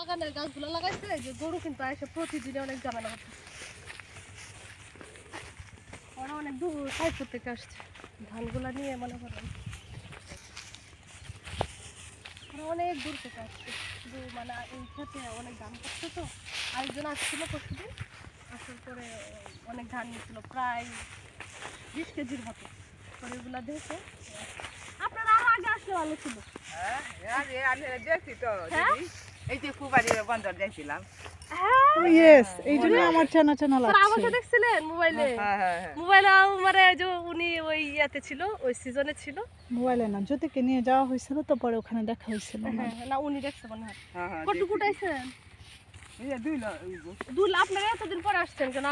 বাগানের গাছগুলো লাগাইছে যে গরু কিন্তু এসে প্রতিদিন অনেক ঝামেলা করছে। ওরা অনেক দূর সাইপুর থেকে আসছে ধানগুলা নিয়ে, মনে করেন ওরা অনেক দূর থেকে আসছে। মানে এই ক্ষেত্রে অনেক ধান করছে, তো আরেকজন আসছিল প্রতিদিন, আসার পরে অনেক ধান নিয়েছিল প্রায় 20 কেজির মতো। পরে এগুলা দেখে আপনারা আরো আগে আসলে ভালো ছিল। আমি দেখছি তো দিদি, এই যে কুবারি বন্দর দেখছিলাম। ইয়েস, এই জন্য আমার চেনা চেনা স্যার লাগছে। আমাকে দেখছিলেন মোবাইলে? মোবাইলে আমার যে উনি ওই ইয়াতে ছিল, ওই সিজনে ছিল। মোবাইলে না, জ্যোতিকে নিয়ে যাওয়া হয়েছিল তো, পরে ওখানে দেখা হয়েছিল। না উনি দেখছে মনে হয়। কতটুকু উঠাইছেন? দুল আপনারা এতদিন পরে আসছেন কেন?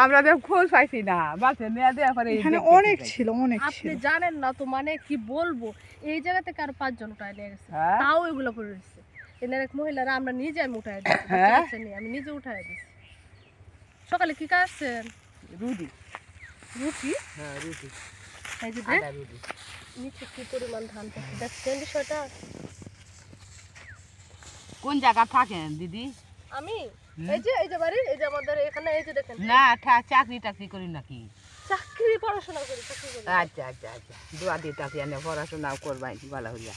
আমরা খোঁজ পাইছি না, বাসে নিয়ে দেওয়া পরে এখানে অনেক ছিল, অনেক আপনি ছিল। জানেন না তো, মানে কি বলবো, এই জায়গা থেকে আরো 5 জন উঠায় নিয়ে গেছে, তাও এগুলো করে দিচ্ছে। এনার এক মহিলারা আমরা নিজে আমি উঠায় দিচ্ছি, আমি নিজে উঠায় দিচ্ছি। সকালে কি খাচ্ছেন? রুটি। রুটি? হ্যাঁ রুটি। এই যে রুটি। নিচে কি পরিমাণ ধান থাকে দেখছেন বিষয়টা? কোন জায়গা থাকেন দিদি? আমি এই যে বাড়ি, এই যে আমাদের এখানে, এই যে দেখেন। না চাকরি টাকরি করি নাকি? চাকরি পড়াশোনা করি, চাকরি করি। আচ্ছা আচ্ছা আচ্ছা, দোয়া দিতে এনে পড়াশোনা করবাই ভালো হইয়া।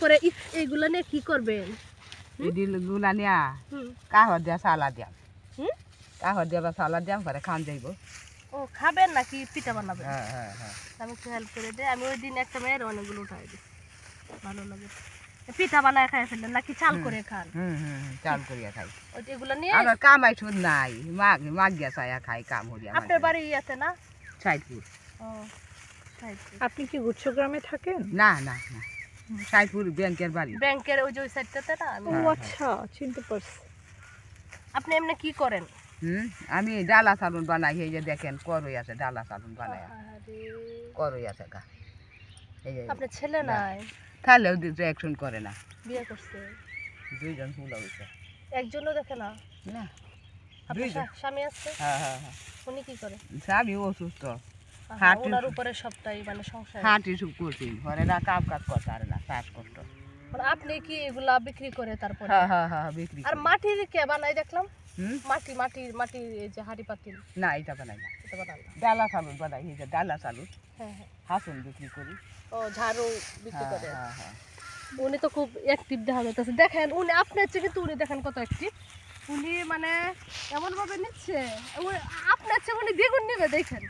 পরে এইগুলা নিয়ে কি করবেন? এই গুলা নিয়া কাহর দিয়া সালা দিয়াম, কাহর দিয়া বা সালা দিয়াম, পরে খান যাইব। ও খাবেন নাকি পিঠা বানাবেন? হ্যাঁ হ্যাঁ হ্যাঁ। আমি একটু হেল্প করে দেই। আমি ওই দিন একটা মেয়ের অনেকগুলো উঠাই দিই, ভালো লাগে। পিঠা বানায় খাই ফেললেন নাকি চাল করে খান? চাল করিয়া খাই। ওই এগুলো নিয়ে আমার কামাই শুন নাই, মাগ গিয়া চাইয়া খাই, কাম হরিয়া। আপনার বাড়ি আছে না? সাইদপুর। ও সাইদপুর। আপনি কি গুচ্ছগ্রামে থাকেন? না না না, সাইদপুর ব্যাংকের বাড়ি। ব্যাংকের ওই যে ওই সাইডটাতে না? ও আচ্ছা, চিনতে পারছি। আপনি এমনি কি করেন? আমি ডালা সালুন বানাই, এই যে দেখেন করই আছে, ডালা সালুন বানাই করই আছে গা। এই যে আপনার ছেলে নাই? তাহলেও অ্যাকশন করে না। বিয়ে করছে? 2 জন ফুল হইছে। একজনও দেখে না? না, আপনার 2 জন। স্বামী আছে? হ্যাঁ হ্যাঁ হ্যাঁ। উনি কি করে? স্বামী অসুস্থ, ওনার উপরে সবটাই মানে সংসার। হাঁটি সুখ করছি, ঘরে না কাম কাজ করতে আর না, শ্বাসকষ্ট। মানে আপনি কি এগুলা বিক্রি করে তারপরে? হ্যাঁ হ্যাঁ হ্যাঁ বিক্রি। আর মাটির কে বানাই দেখলাম? মাটির এই যে হাঁড়ি পাতিল। না এটা বানাই না, এটা বানাই না। ডালা সালুন বানাই, এই যে ডালা সালুন। হ্যাঁ হ্যাঁ। হাসুন বিক্রি করি। ও ঝাড়ু বিক্রি করে। হ্যাঁ হ্যাঁ। উনি তো খুব অ্যাক্টিভ দেখা যাচ্ছে, দেখেন উনি আপনার চেয়ে কিন্তু উনি দেখেন কত অ্যাক্টিভ। উনি মানে এমন ভাবে নিচ্ছে, আপনার চেয়ে উনি দ্বিগুণ নেবে দেখেন।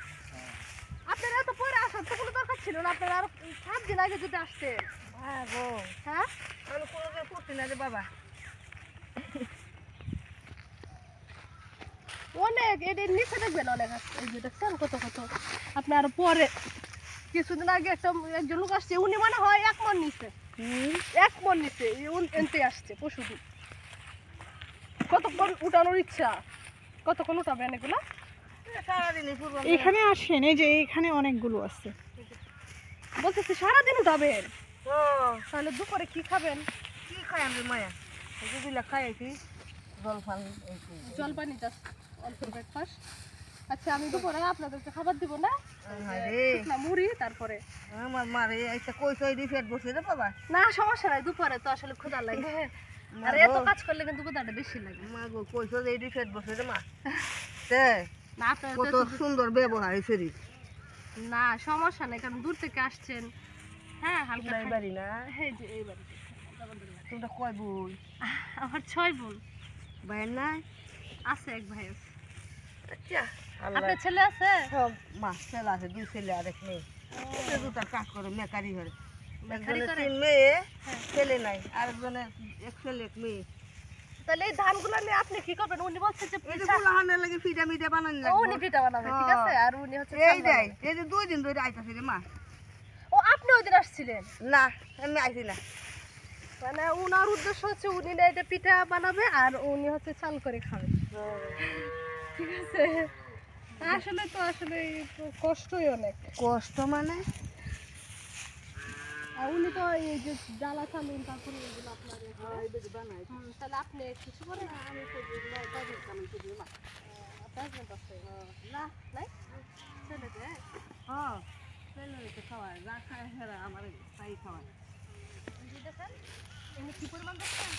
আপনার এত পরে আসার তো কোনো দরকার ছিল না, আপনার আর 7 দিন আগে যদি আসতেন। হ্যাঁ গো, হ্যাঁ আমি কোনোদিন করছি না রে বাবা। অনেক এদের নিচে দেখবেন অনেক আছে, এই যে দেখছেন কত কত। আপনি আরো পরে কিছুদিন আগে একজন লোক আসছে, উনি মনে হয় 1 মণ নিচ্ছে। 1 মণ নিচ্ছে, এনতে আসছে পশুদিন। কতক্ষণ উঠানোর ইচ্ছা? কতক্ষণ উঠাবেন এগুলা? এখানে আসেন, এই যে এখানে অনেকগুলো আছে। বলতেছি সারাদিন উঠাবেন। তাহলে দুপুরে কি খাবেন? কি খাই আমি মায়া? এগুলা খাই আছি, জল পানি জাস্ট অল্প ব্রেকফাস্ট। আচ্ছা আমি দুপুরে আপনাদেরকে খাবার দিব না? শুকনা মুড়ি, তারপরে আমার মারে একটা কই কই দিয়ে পেট বসে রে বাবা। না সমস্যা নাই, দুপুরে তো আসলে ক্ষুধা লাগে, আর এত কাজ করলে কিন্তু ক্ষুধাটা বেশি লাগে। মা গো কই কই দিয়ে পেট বসে রে মা। তে না আপনার কত সুন্দর ব্যবহার শরী। না সমস্যা নাই, কারণ দূর থেকে আসছেন। হ্যাঁ হালকা বাড়ি না, এই যে এই বাড়িতে। তোমরা কয় বই? আমার 6 বোন। ভাই নাই? আছে, এক ভাই আছে। আচ্ছা, আপনার ছেলে আছে? সব মা ছেলে আছে, 2 ছেলে আর 1 মেয়ে। দুটা কাজ করে মেকারি ঘরে। একজনের 3 মেয়ে, ছেলে নাই, আরেকজনের 1 ছেলে 1 মেয়ে। তাহলে এই ধানগুলো নিয়ে আপনি কি করবেন? উনি বলছে যে এই যে পোলাহানের লাগি ফিটা মিটা বানান ও, লাগবে। উনি পিঠা বানাবে, ঠিক আছে। আর উনি হচ্ছে এই যাই, এই যে 2 দিন ধরে আইতাছে রে মা। ও আপনি ওই দিন আসছিলেন? না আমি আইছি না। মানে উনার উদ্দেশ্য হচ্ছে উনি না এটা পিঠা বানাবে আর উনি হচ্ছে চাল করে খাবে, ঠিক আছে। আসলে তো আসলে কষ্টই অনেক। কষ্ট মানে আর উনি তো এই যে জ্বালা চালুন, তারপরে এগুলো আপনার বানায়। তাহলে আপনি কিছু করেন? আমি তো না নাই ছেলে দেয়। হ্যাঁ ছেলে খাওয়ায়, যা খায় হেরা আমার তাই খাওয়ায়। দেখেন এনে কি পরিমাণ দেখছেন?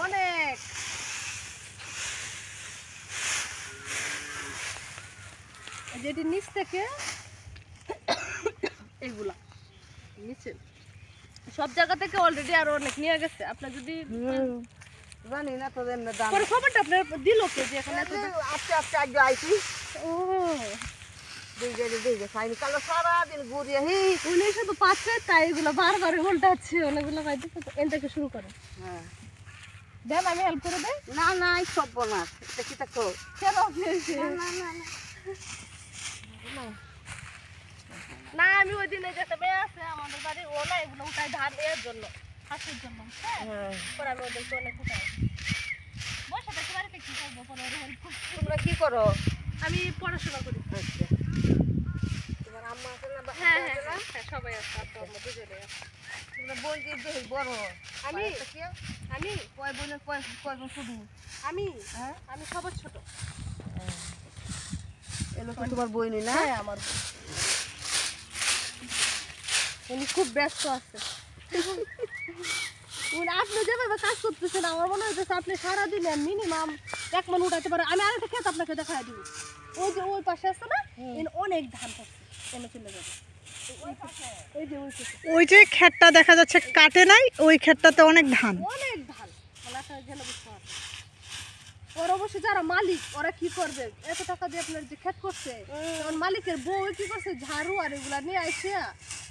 অনেক। যেটি নিচ থেকে এইগুলা নিচে সব জায়গা থেকে অলরেডি আরো অনেক নিয়ে গেছে। আপনার যদি জানি না তো এমনি দাম পরে খবরটা আপনার দিল কে যে এখানে এত আস্তে আস্তে আগে আইছি ও দেখে খাইনি কালো সারাদিন ঘুরিয়ে উনি শুধু পাচ্ছে তাই এগুলো বারবার উল্টাচ্ছে অনেকগুলো খাইতে এন থেকে শুরু করে। হ্যাঁ দেন আমি হেল্প করে দেই। না না এই সব বনাস এটা কি তা কর কেন আপনি এসে? না না না না আমি ওই দিনে যেতে মেয়ে আছে আমাদের বাড়ি ও না এগুলো উঠায় ধান এর জন্য হাসির জন্য হ্যাঁ হ্যাঁ পরে আমি ওদেরকে অনেক উঠাই বসে থাকি বাড়িতে কি করবো পরে ওদের হেল্প করছি। তোমরা কি করো আমি পড়াশোনা করি। আচ্ছা তোমার আম্মা আছে না হ্যাঁ হ্যাঁ হ্যাঁ হ্যাঁ, সবাই আছে আব্বু আম্মা দুজনে আছে। তোমরা বোন কি দেখি বড় আমি আমি কয় বোনের কয়জন শুধু আমি হ্যাঁ আমি সবার ছোট। এলো তো তোমার বই নেই না হ্যাঁ আমার বোন। উনি খুব ব্যস্ত আছে। আপনি যেভাবে কাজ করতেছেন আমার মনে হচ্ছে আপনি সারাদিনে মিনিমাম 1 মণ উঠাতে পারেন। আমি আরেকটা ক্ষেত আপনাকে দেখাই দিব ওই যে ওই পাশে আছে না এখানে অনেক ধান করছে এনে চলে যাবে ওই যে ওই পাশে ওই যে ক্ষেতটা দেখা যাচ্ছে কাটে নাই, ওই ক্ষেতটাতে অনেক ধান। অনেক ধান ওনাটা গেলে বুঝতে পারবে। ওর অবশ্যই যারা মালিক ওরা কি করবে এত টাকা দিয়ে আপনার যে ক্ষেত করছে তখন মালিকের বউ কি করছে ঝাড়ু আর এগুলা নিয়ে আসছে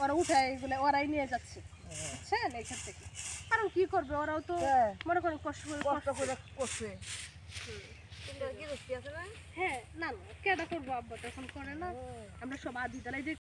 ওরা উঠায় এগুলা ওরাই নিয়ে যাচ্ছে বুঝছেন এই ক্ষেত থেকে। কারণ কি করবে ওরাও তো হ্যাঁ। মনে করেন কষ্ট করে কষ্ট করে করছে তোমরা কি দেখতে আছে না হ্যাঁ না না কেডা করবো আব্বা তখন করে না আমরা সব আদি তালাই